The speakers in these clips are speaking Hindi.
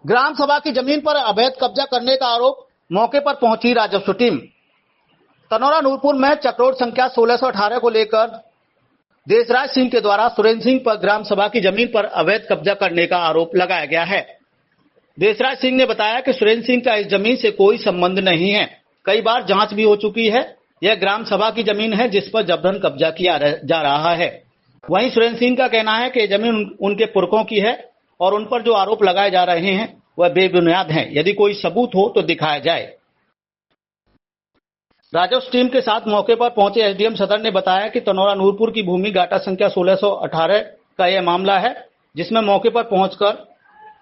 ग्राम सभा की जमीन पर अवैध कब्जा करने का आरोप, मौके पर पहुंची राजस्व टीम। तनौरा नूरपुर में चक्रोड संख्या 1618 को लेकर देशराज सिंह के द्वारा सुरेंद्र सिंह पर ग्राम सभा की जमीन पर अवैध कब्जा करने का आरोप लगाया गया है। देशराज सिंह ने बताया कि सुरेंद्र सिंह का इस जमीन से कोई संबंध नहीं है। कई बार जांच भी हो चुकी है। यह ग्राम सभा की जमीन है जिस पर जबरन कब्जा किया जा रहा है। वहीं सुरेंद्र सिंह का कहना है कि जमीन उनके पुरखों की है और उन पर जो आरोप लगाए जा रहे हैं वह बेबुनियाद हैं। यदि कोई सबूत हो तो दिखाया जाए। राजस्व टीम के साथ मौके पर पहुंचे एसडीएम सदर ने बताया कि तनौरा नूरपुर की भूमि गाटा संख्या 1618 का यह मामला है, जिसमें मौके पर पहुंचकर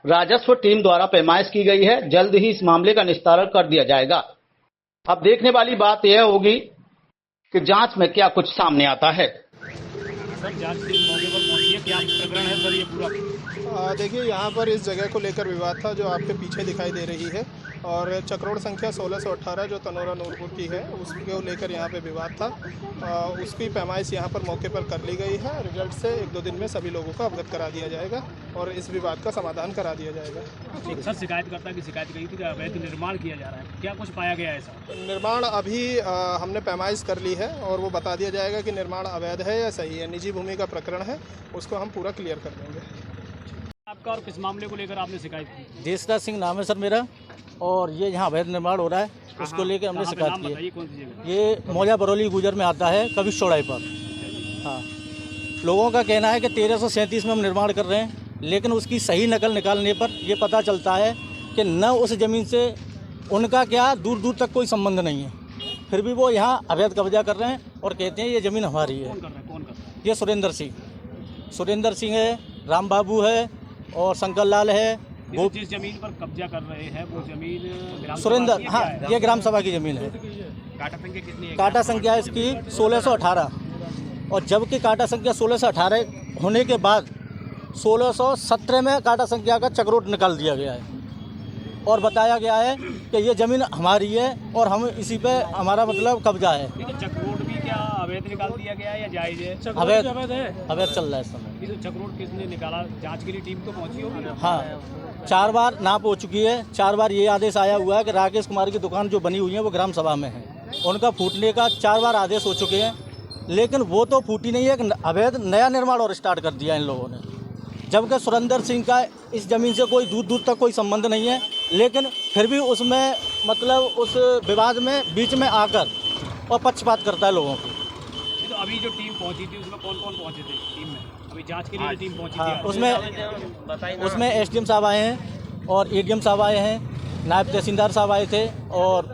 राजस्व टीम द्वारा पैमाइश की गई है। जल्द ही इस मामले का निस्तारण कर दिया जाएगा। अब देखने वाली बात यह होगी कि जांच में क्या कुछ सामने आता है। सर, जांच टीम मौके पर पहुंची है, क्या प्रकरण है सर ये पूरा? देखिए, यहाँ पर इस जगह को लेकर विवाद था जो आपके पीछे दिखाई दे रही है, और चक्रोड संख्या 1618 जो तनौरा नूरपुर की है उसको लेकर यहाँ पे विवाद था। उसकी पैमाइश यहाँ पर मौके पर कर ली गई है। रिजल्ट से 1-2 दिन में सभी लोगों को अवगत करा दिया जाएगा और इस विवाद का समाधान करा दिया जाएगा। सर, शिकायतकर्ता की शिकायत गई थी कि अवैध निर्माण किया जा रहा है, क्या कुछ पाया गया है सर? निर्माण अभी हमने पैमाइश कर ली है और वो बता दिया जाएगा कि निर्माण अवैध है या सही है। निजी भूमि का प्रकरण है, उसको हम पूरा क्लियर कर देंगे। आपका और किस मामले को लेकर आपने शिकायत की? देशराज सिंह नाम है सर मेरा, और ये यहाँ अवैध निर्माण हो रहा है, उसको लेकर हमने शिकायत की है। कौन सी जगह? ये मौजा बरौली गुजर में आता है, कभी चौड़ाई पर। हाँ, लोगों का कहना है कि 1337 में हम निर्माण कर रहे हैं, लेकिन उसकी सही नकल निकालने पर ये पता चलता है कि न उस ज़मीन से उनका क्या दूर दूर तक कोई संबंध नहीं है, फिर भी वो यहाँ अवैध कब्जा कर रहे हैं और कहते हैं ये ज़मीन हमारी है। कौन कर रहा है? ये सुरेंद्र सिंह है, राम बाबू है और शंकर लाल है। वो जिस जमीन पर कब्जा कर रहे हैं वो जमीन ग्राम सुरेंद्र, सभा की हाँ, है? ये ग्राम सभा की ज़मीन है। काटा संख्या कितनी है? काटा संख्या इसकी 1618, और जबकि काटा संख्या 1618 होने के बाद 1617 में काटा संख्या का चक्रोड निकाल दिया गया है और बताया गया है कि ये ज़मीन हमारी है और हम इसी पे हमारा मतलब कब्जा है। चक्रोड भी क्या अवैध निकाल दिया गया है या जायज है? अवैध चल रहा है इस समय। चक्रोड किसने निकाला? जांच के लिए टीम तो पहुंची होगी? हाँ, 4 बार नाप हो चुकी है। 4 बार ये आदेश आया हुआ है कि राकेश कुमार की दुकान जो बनी हुई है वो ग्राम सभा में है। उनका फूटने का 4 बार आदेश हो चुके हैं, लेकिन वो तो फूटी नहीं है। अवैध नया निर्माण और स्टार्ट कर दिया इन लोगों ने, जबकि सुरेंद्र सिंह का इस ज़मीन से कोई दूर दूर तक कोई संबंध नहीं है, लेकिन फिर भी उसमें मतलब उस विवाद में बीच में आकर और पक्षपात करता है लोगों को। तो अभी जो टीम पहुंची थी उसमें कौन कौन पहुंचे थे टीम में? अभी जांच के लिए जो टीम पहुंची थी उसमें एसडीएम साहब आए हैं और एडीएम साहब आए हैं, नायब तहसीलदार साहब आए थे और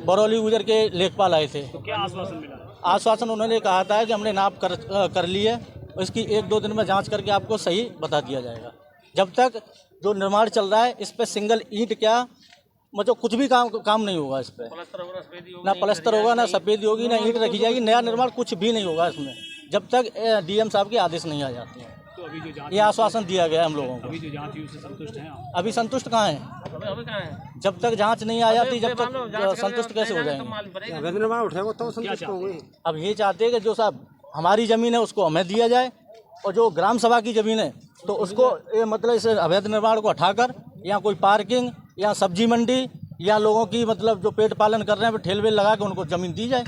बरौली गुजर के लेखपाल आए थे। तो क्या आश्वासन मिला? आश्वासन उन्होंने कहा था कि हमने नाप कर ली है, इसकी 1-2 दिन में जांच करके आपको सही बता दिया जाएगा। जब तक जो निर्माण चल रहा है इस पर सिंगल ईंट क्या मतलब कुछ भी काम नहीं होगा। इस पर ना प्लस्तर होगा, ना सफेदी होगी, ना ईंट रखी जाएगी। नया निर्माण कुछ भी नहीं होगा इसमें, जब तक डीएम साहब के आदेश नहीं आ जाते हैं। तो अभी जो जांच, ये आश्वासन दिया गया है हम लोगों को। अभी जो जांच हुई उससे संतुष्ट हैं आप? अभी संतुष्ट कहाँ हैं? जब तक जांच नहीं आ जाती जब तक संतुष्ट कैसे हो जाएंगे? अब ये चाहते हैं कि जो साहब हमारी ज़मीन है उसको हमें दिया जाए, और जो ग्राम सभा की ज़मीन है तो उसको ये मतलब इस अवैध निर्माण को हटाकर यहाँ कोई पार्किंग या सब्जी मंडी या लोगों की मतलब जो पेट पालन कर रहे हैं ठेल वेल लगा के उनको ज़मीन दी जाए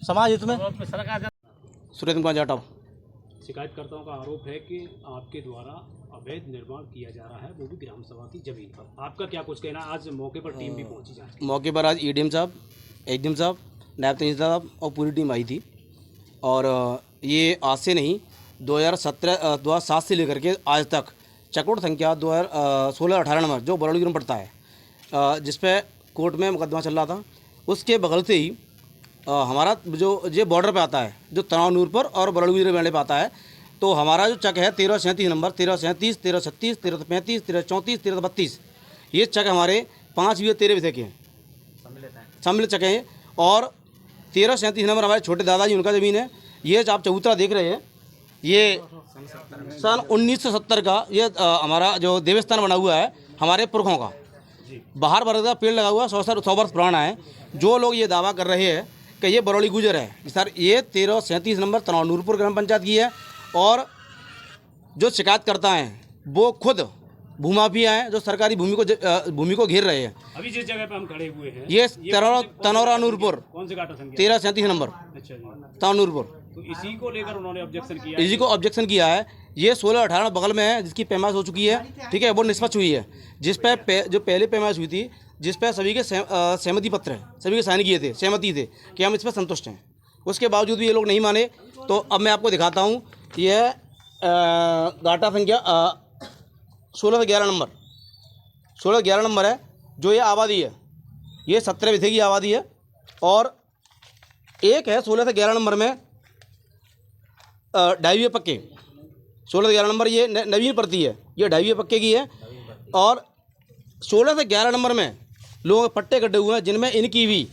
समाज हित में। सुरेंद्र कुमार जाटव। शिकायतकर्ताओं का आरोप है कि आपके द्वारा अवैध निर्माण किया जा रहा है, वो भी ग्राम सभा की जमीन पर। आपका क्या कुछ कहना है? आज मौके पर टीम भी पहुंची जांच? मौके पर आज एडीएम साहब, एसडीएम साहब, नायब तहसीलदार साहब और पूरी टीम आई थी। और ये आज से नहीं, 2007 से लेकर के आज तक चक्रोड संख्या 1618 नंबर जो बरौली में पड़ता है, जिस पे कोर्ट में मुकदमा चल रहा था, उसके बगल से ही हमारा जो ये बॉर्डर पे आता है, जो तनौरा नूरपुर और बरौली बेड़े पे आता है, तो हमारा जो चक है 1337 नंबर, 1337, 1336, 1335, 1334, 1332, ये चक हमारे 5 भी 13 विषय के हैं, सम्मिलित चक हैं। और 1337 नंबर हमारे छोटे दादाजी उनका ज़मीन है। ये जो आप चबूतरा देख रहे हैं, ये सन 1970 का ये हमारा जो देवस्थान बना हुआ है हमारे पुरखों का। बाहर बरगद का पेड़ लगा हुआ 100 वर्ष पुराना है। जो लोग ये दावा कर रहे हैं कि ये बरौली गुजर है, सर ये 1337 नंबर तनौरा नूरपुर ग्राम पंचायत की है। और जो शिकायत करता हैं वो खुद भूमाफिया हैं जो सरकारी भूमि को घेर रहे हैं। अभी जिस जगह पे हम खड़े हुए हैं ये तनौरा नूरपुर कौन से गाटा संख्या? 1337 नंबर अच्छा जी। तानूरपुर। तो इसी को लेकर उन्होंने ऑब्जेक्शन किया? इसी को ऑब्जेक्शन किया है। ये 16-18 बगल में है जिसकी पैमाइश हो चुकी है, ठीक है, वो निष्पक्ष हुई है। जिस पे जो पहले पैमाइश हुई थी, जिस पे सभी के सहमति पत्र हैं, सभी के साइन किए थे, सहमति थे कि हम इस पर संतुष्ट हैं। उसके बावजूद भी ये लोग नहीं माने। तो अब मैं आपको दिखाता हूँ। यह गाटा संख्या 16-11 नंबर 16-11 नंबर है जो ये आबादी है। ये 17 बीघे की आबादी है। और एक है 16 से 11 नंबर में 2.5 पक्के। 16 से 11 नंबर ये नवीन प्रति है, ये 2.5 पक्के की है। और 16 से 11 नंबर में लोगों के पट्टे कटे हुए हैं जिनमें इनकी भी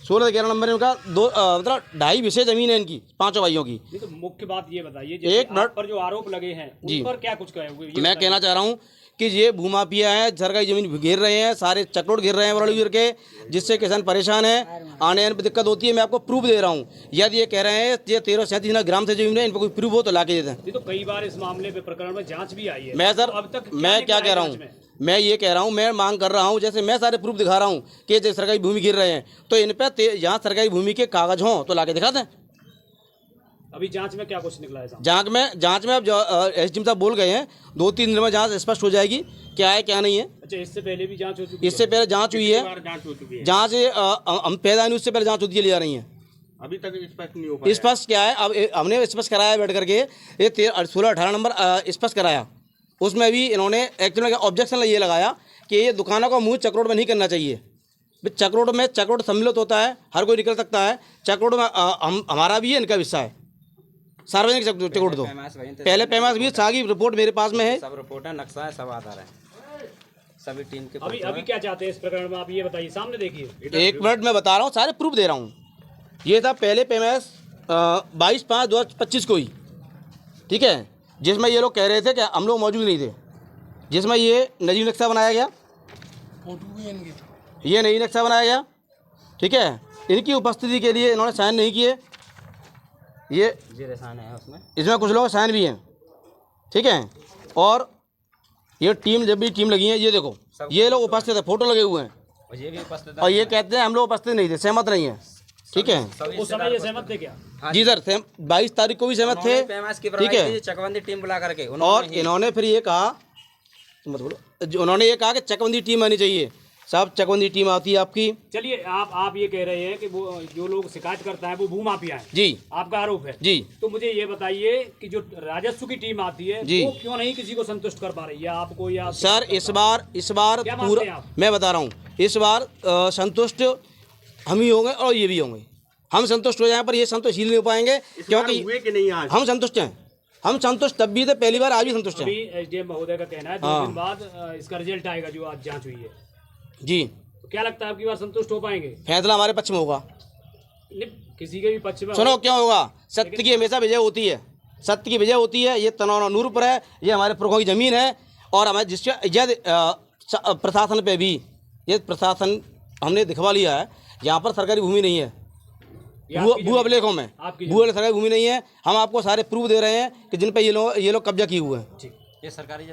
16 से 11 नंबर में इनका मतलब 2.5 विषय जमीन है इनकी, 5 भाइयों की। नहीं तो मुख्य बात ये बताइए, एक मिनट पर जो आरोप लगे हैं उन पर क्या कुछ कहे हुए? मैं कहना चाह रहा हूँ कि ये भूमाफिया है, सरकारी जमीन घेर रहे हैं, सारे चक्रोट घेर रहे हैं वरड़ी गिर के, जिससे किसान परेशान है, आने में दिक्कत होती है। मैं आपको प्रूफ दे रहा हूँ। यदि ये कह रहे हैं ये 1337 ग्राम से जमीन है, इन पर कोई प्रूफ हो तो ला के देते हैं। तो कई बार इस मामले पे प्रकरण में जांच भी आई है। मैं सर अब तक मैं क्या कह रहा हूँ, मैं ये कह रहा हूँ, मैं मांग कर रहा हूँ, जैसे मैं सारे प्रूफ दिखा रहा हूँ कि जो सरकारी भूमि गिर रहे हैं तो इन पर यहाँ सरकारी भूमि के कागज हों तो ला के दिखा दें। अभी जांच में क्या कुछ निकला है? जांच में अब एसडीएम साहब बोल गए हैं 2-3 दिन में जांच स्पष्ट हो जाएगी क्या है क्या नहीं है। अच्छा, इससे पहले भी जांच हो चुकी है? इससे पहले जांच हुई है। जांच हम पैदा नहीं, उससे पहले जांच होती चली जा रही है। अभी तक स्पष्ट नहीं हो पाया। स्पष्ट क्या है, अब हमने स्पष्ट कराया बैठ करके, ये 16-18 नंबर स्पष्ट कराया। उसमें भी इन्होंने एक्चुअली ऑब्जेक्शन ये लगाया कि ये दुकानों का मुँह चक्रोट में नहीं करना चाहिए। चक्रोट सम्मिलित होता है, हर कोई निकल सकता है। चक्रोट में हमारा भी है, इनका हिस्सा है। सार्वजनिक चक्रोट दो पहले पैमाइश भी सागी रिपोर्ट मेरे पास में है, सब रिपोर्ट है, नक्शा है, सब आधार है, सभी टीम के। अभी क्या चाहते हैं इस प्रकरण में, आप ये बताइए, सामने देखिए। 1 मिनट में बता रहा हूँ, सारे प्रूफ दे रहा हूँ। ये था पहले पैमाइश 22/5/2025 को ही, ठीक है, जिसमें ये लोग कह रहे थे कि हम लोग मौजूद नहीं थे, जिसमें ये नई नक्शा बनाया गया, ये नई नक्शा बनाया गया, ठीक है। इनकी उपस्थिति के लिए इन्होंने साइन नहीं किए, ये साइन है उसमें, इसमें कुछ लोग साइन भी हैं, ठीक है। और ये टीम जब भी टीम लगी है, ये देखो ये लोग उपस्थित है, फोटो लगे हुए हैं, और ये भी उपस्थित है। और ये कहते हैं हम लोग उपस्थित नहीं थे, सहमत नहीं है, ठीक है। उस समय ये सहमत थे क्या? जी सर, 22 तारीख को भी सहमत थे, ठीक है। चकबंदी टीम बुला करके और इन्होंने फिर ये कहा, मत बोलो, उन्होंने ये कहा कि चकबंदी टीम आनी चाहिए। साहब चकबंदी टीम आती है आपकी। चलिए, आप ये कह रहे हैं कि वो जो लोग शिकायत करता है वो भूमाफिया है, जी, आपका आरोप है जी। तो मुझे ये बताइए कि जो राजस्व की टीम आती है जी, वो क्यों नहीं किसी को संतुष्ट कर पा रही है, आपको या सर इस बार पूरा मैं बता रहा हूँ, इस बार संतुष्ट हम ही होंगे और ये भी होंगे। हम संतुष्ट हो जाए पर ये संतुष्ट ही नहीं हो पाएंगे, क्योंकि हुए कि नहीं आज? हम संतुष्ट हैं, हम संतुष्ट तब भी थे पहली बार, आज भी संतुष्ट हैं। अभी एसडीएम महोदय का कहना है 2 दिन बाद इसका रिजल्ट आएगा जो आज जांच हुई है, जी। तो क्या लगता है आपकी बार संतुष्ट हो पाएंगे? फैसला हमारे पक्ष में होगा। किसी के भी पक्ष में सुनो क्यों होगा, सत्य की हमेशा विजय होती है, सत्य की विजय होती है। ये तनौरा नूरपुर है, ये हमारे पुरखों की ज़मीन है, और हमारे जिसके प्रशासन पे भी ये प्रशासन हमने दिखवा लिया है, यहाँ पर सरकारी भूमि नहीं है, भू अभिलेखों में भू सरकारी भूमि नहीं है। हम आपको सारे प्रूफ दे रहे हैं कि जिन पे ये लोग कब्जा किए हुए हैं। ये सरकारी